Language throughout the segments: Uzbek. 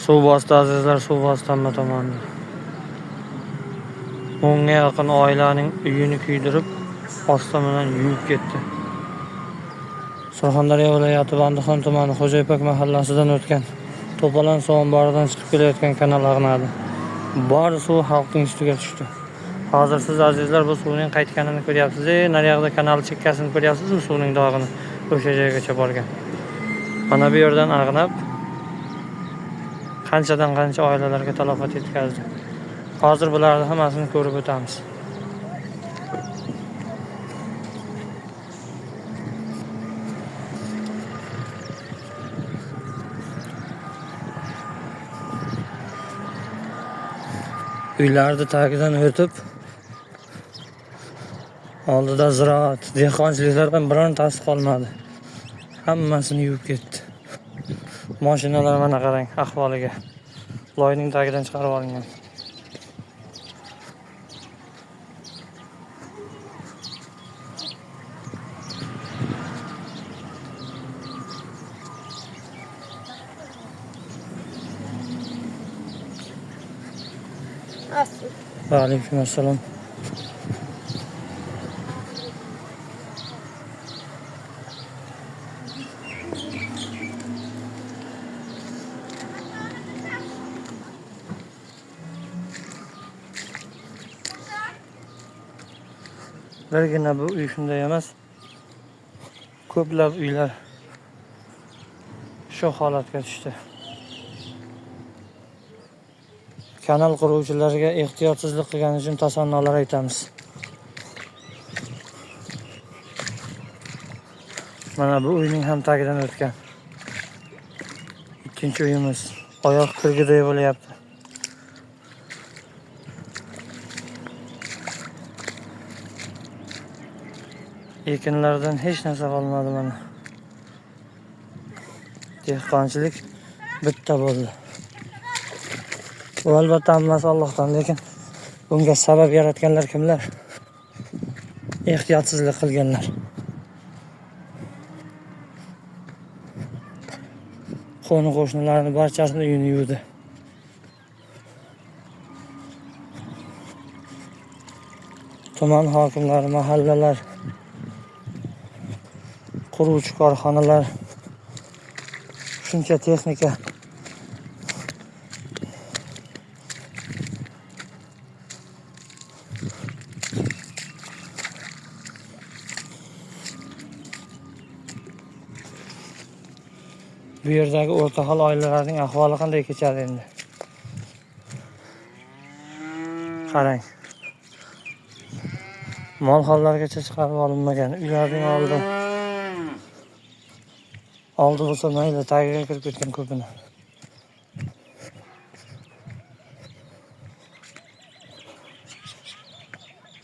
Suv bosdi azizlar, suv bosdi hamma tomonni. 10 ga yaqin oilaning uyini kuydirib, oston bilan yuvib ketdi. Surxondaryo viloyati Bandixon tumani Xo'jayipak mahallasidan o'tgan To'polon suv omboridan chiqib kelayotgan kanal ag'nadi. Bor suv xalqning ustiga tushdi. Hozir siz azizlar bu suvning qaytganini ko'ryapsiz. Naryoqda kanal chekkasini ko'ryapsizmi? Suvning dog'ini o'sha joygacha borgan. Mana bu yerdan ag'nab qanchadan qancha oilalarga talafot yetkazdi. Hozir bularni hammasini ko'rib o'tamiz. Uylarni tagidan o'tib, oldida ziroat, dehqonchiliklardan birontasi qolmadi. Hammasini yuvib ketdi. Mashinalar mana qarang ahvoliga. Loyning tagidan chiqarib olingan. Va alaykum assalom. Birgina bu uy shunday emas. Ko'plab uylar shu holatga tushdi. Kanal quruvchilariga ehtiyotsizlik qilgani uchun tasannolar aytamiz. Mana bu uyning ham tagidan o'tgan. Ikkinchi uyimiz oyoq kirgiday bo'lyapti. Ekinlardan hech narsa qolmadi mana. Dehqonchilik bitta bo'ldi. Bu albatta hammasi Allohdan, lekin bunga sabab yaratganlar kimlar? Ehtiyotsizlik qilganlar. Qo'ni-qo'shnilarni barchasini uyini yuvdi. Tuman hokimlari, mahallalar, quruvchi korxonalar, shuncha texnika bu yerdagi o'rtahol oilalarning ahvoli qanday kechadi endi? Qarang. Mol-hollargacha chiqarib olinmagan. Uylarning oldi bo'lsa mayli, tagiga kirib ketgan ko'pini.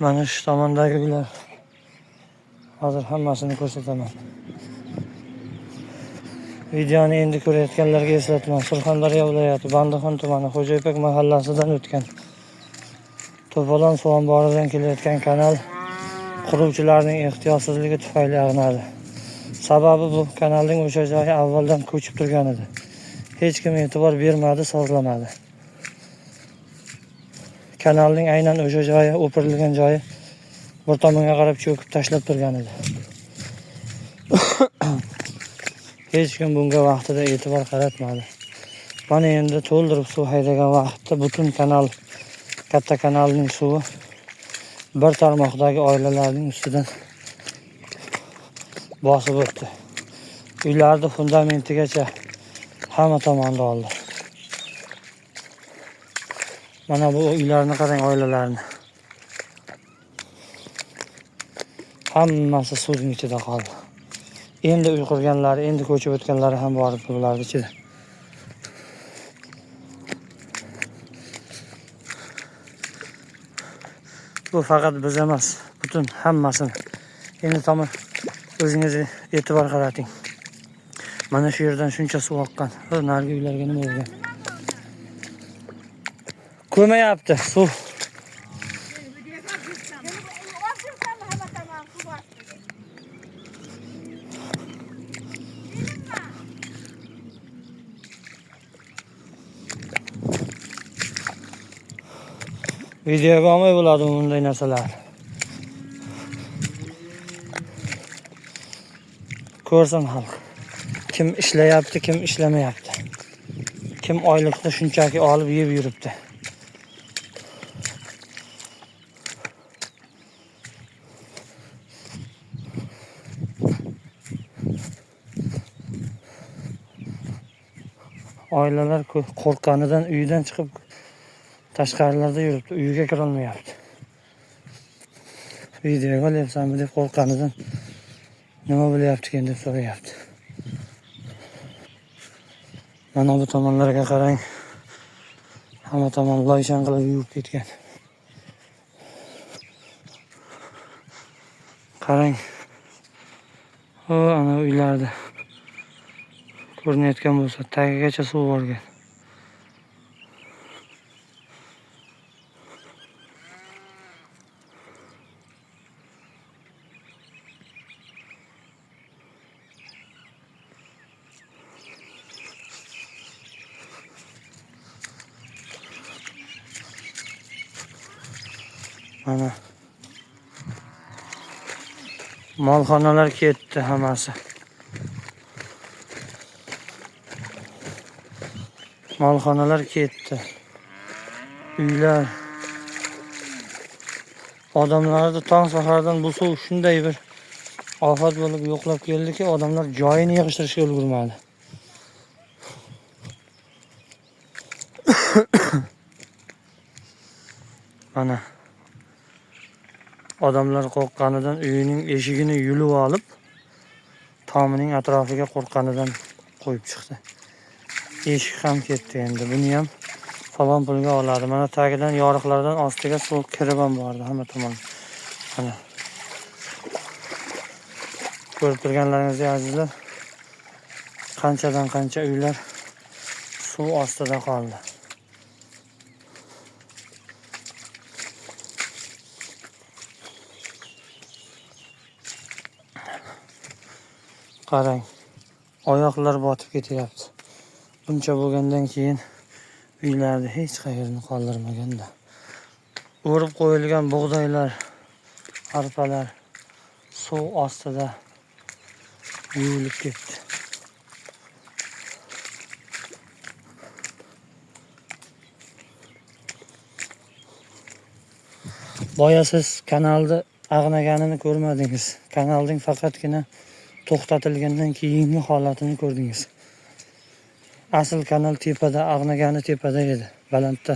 Mana shu tomondagi uylar. Hozir hammasini ko'rsataman. Videoni endi ko'rayotganlarga eslatman. Surxondaryo viloyati Bandixon tumani Xo'jayipak mahallasidan o'tgan To'polon suv omboridan kelayotgan kanal quruvchilarning ehtiyotsizligi tufayli ag'nadi. Sababi bu kanalning o'sha joyi avvaldan ko'chib turgan edi. Hech kim e'tibor bermadi, sozlamadi. Kanalning aynan o'sha joyi, o'pirilgan joyi bir tomonga qarab cho'kib tashlab turgan edi. Hech kim bunga vaqtida e'tibor qaratmadi. Mana endi to'ldirib suv haydagan vaqtda butun kanal, katta kanalning suvi bir tarmoqdagi oilalarning ustidan bosib o'tdi. Uylarning fundamentigacha hamma tomonda oldi. Mana bu uylarni qarang, oilalarni. Hammasi suvning ichida qoldi. Endi uy qurganlari, endi ko'chib o'tganlari ham bor bularning ichida. Bu faqat biz emas, butun hammasini. Endi tomon o'zingiz e'tibor qarating. Mana shu yerdan shuncha suv oqqan. Narigi uylarga nima bo'lgan? Ko'mayapti suv. Videoga olmay bo'ladi bunday narsalar. Ko'rsin xalq. Kim ishlayapti, kim ishlamayapti. Kim oylikda shunchaki olib yeb yuribdi. Oilalar qo'rqqanidan uydan chiqib tashqarilarda yuribdi, uyiga kira olmayapti. Videoga olyapsanmi deb qo'rqqanidan nima bo'lyapti deb so'rayapti. Mana bu tomonlarga qarang. Hamma tomon loyshan qilib yuvib ketgan. Qarang. O, ana uylarda ko'rinayotgan bo'lsa, tagigacha suv borgan. Mana molxonalar ketdi hammasi. Molxonalar ketdi. Uylar. Odamlarda tong sahardan bu suv shunday bir ofat bo'lib yo'qlab keldiki, odamlar joyini yig'ishtirishga ulgurmadi. Mana odamlar qo'rqqanidan uyining eshigini yulib olib, tomining atrofiga qo'rqqanidan qo'yib chiqdi. Eshik ham ketdi endi. Buni ham falon pulga oladi. Mana tagidan yoriqlardan ostiga suv kirib ham bordi hamma tomon. Mana ko'rib turganlaringizdek azizlar, qanchadan qancha uylar suv ostida qoldi. Qarang, oyoqlar botib ketyapti. Buncha bo'lgandan keyin uylarda hech qayerni qoldirmaganda. O'rib qo'yilgan bug'doylar, arpalar suv ostida yuvilib ketdi. Boya siz kanalda ag'naganini ko'rmadingiz. Kanalning faqatgina to'xtatilgandan keyingi holatini ko'rdingiz. Asl kanal tepada, ag'nagani tepada edi, balandda.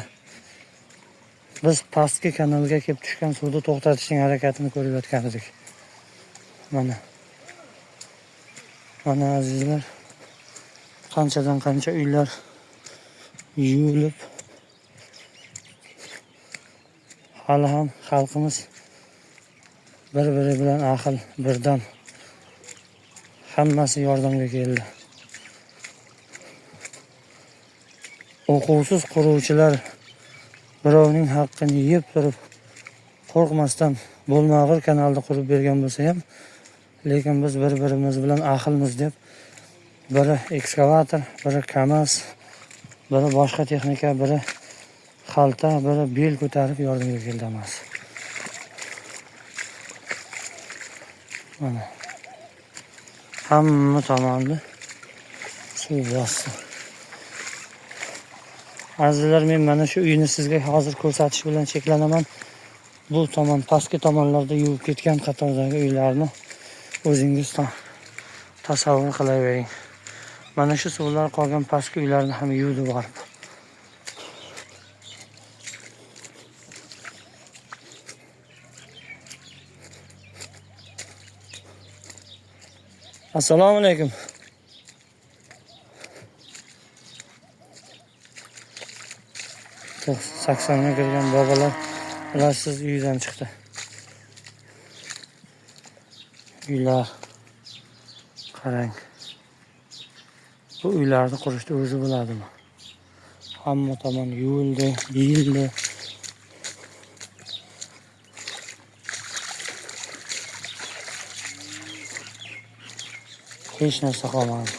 Biz pastki kanalga kelib tushgan suvni to'xtatishning harakatini ko'rayotgan edik. Mana. Mana azizlar, qanchadan qancha uylar yuvilib, hali ham xalqimiz bir-biri bilan ahil, birdam. Hammasi yordamga keldi. O'quvsiz quruvchilar birovning haqqini yeb turib, qo'rqmasdan bo'lmag'ur kanalda qurib bergan bo'lsa ham, lekin biz bir-birimiz bilan ahilmiz deb, biri ekskavator, biri KAMAZ, biri boshqa texnika, biri xalta, biri bel ko'tarib yordamga keldi hammasi. Mana hamma tomonni suv bosdi. Azizlar, men mana shu uyni sizga hozir ko'rsatish bilan cheklanaman. Bu tomon, pastki tomonlarda yuvib ketgan qatordagi uylarni o'zingiz tasavvur qilavering. Mana shu suvlar qolgan pastki uylarni ham yuvdi borib. Assalomu alaykum. 80 ga kirgan bobolar rasiz uydan chiqdi. Uylar qarang. Bu uylarni qurishni o'zi bo'ladimi? Hamma tomon yuvildi, yeyildi. Hech narsa qolmadi.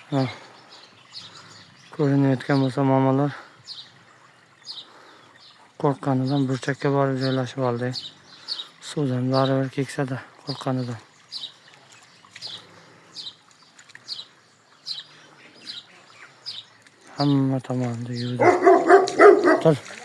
Ha. Ko'rinayotgan bo'lsa mamalar qo'rqqanidan burchakka borib joylashib oldi. Suvdan baribir keksada qo'rqqanidan. Hamma tomonda yuvdi. Tur.